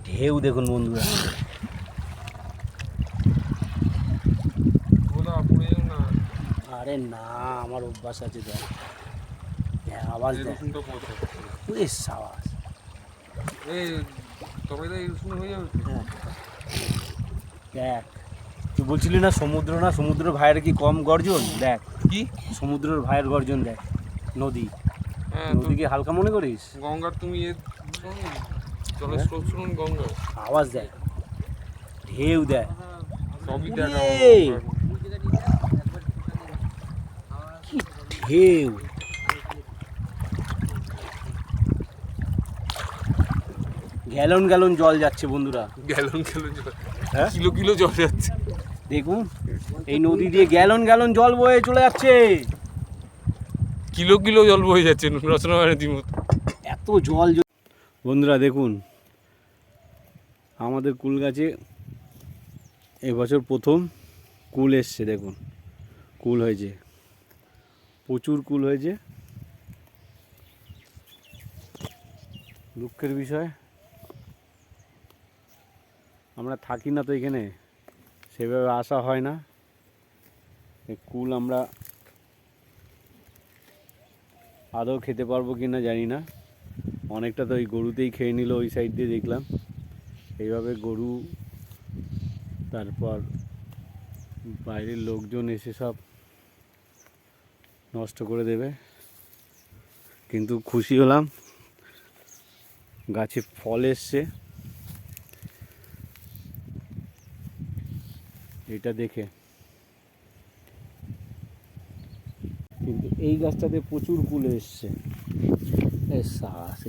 ঢেউ দেখুন বন্ধুরা, আরে না আমার অভ্যাস আছে, দেখ আওয়াজ দেখ, আওয়াজ দেখ। তুই বলছিলি না সমুদ্র, না সমুদ্র ভাইয়ের কি কম গর্জন, দেখ কি সমুদ্রের ভাইয়ের গর্জন দেখ। নদী, নদীকে হালকা মনে করিস? গঙ্গার তুমি জলের স্রোত শুনুন, গঙ্গার আওয়াজ দেখ, ঢেউ দেখ, সবই কি দেখা ঢেউ। গ্যালন গ্যালন জল যাচ্ছে বন্ধুরা, গ্যালন গ্যালন জল, হ্যাঁ কিলো কিলো জল যাচ্ছে। দেখুন এই নদী দিয়ে গ্যালন গ্যালন জল বয়ে চলে যাচ্ছে, কিলো কিলো জল বয়ে যাচ্ছে রচনা নদীর মতো, এত জল। বন্ধুরা দেখুন আমাদের কুল গাছে এবছর প্রথম কুল এসছে, দেখুন কুল হয়েছে, প্রচুর কুল হয়েছে। দুঃখের বিষয় আমরা থাকি না তো এখানে, সেভাবে আসা হয় না। এই কুল আমরা আদৌ খেতে পারবো কি না জানি না। অনেকটা তো ওই গরুতেই খেয়ে নিল, ওই সাইড দিয়ে দেখলাম। এইভাবে গরু, তারপর বাইরের লোকজন এসে সব নষ্ট করে দেবে। কিন্তু খুশি হলাম গাছে ফল এসছে এটা দেখে। কিন্তু এই গাছটাতে প্রচুর কুল এসছে,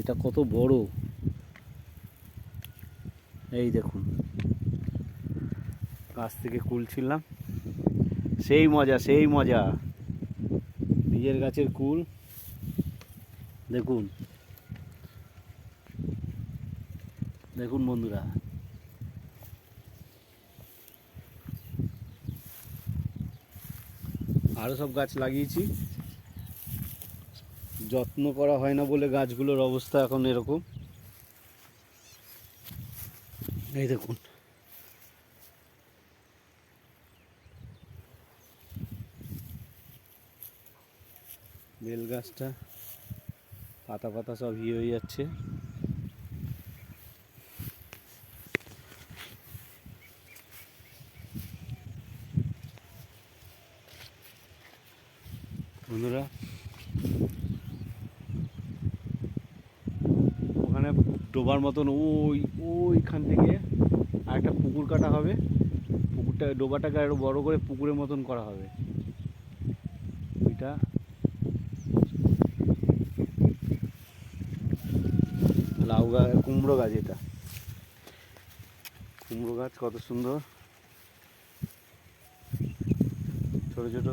এটা কত বড়, এই দেখুন গাছ থেকে কুল ছিললাম, সেই মজা সেই মজা, নিজের গাছের কুল দেখুন। দেখুন বন্ধুরা, আরও সব গাছ লাগিয়েছি, যত্ন করা হয় না বলে গাছগুলোর অবস্থা এখন এরকম। এই দেখুন বেল গাছটা পাতা পাতা সব হয়ে যাচ্ছে। বন্ধুরা ওখানে ডোবার মতন ওইখান থেকে আর একটা পুকুর কাটা হবে, পুকুরটা ডোবাটাকে আরো বড় করে পুকুরের মতন করা হবে। ওইটা লাউ গাছ, কুমড়ো গাছ, এটা কুমড়ো গাছ কত সুন্দর ছোট ছোট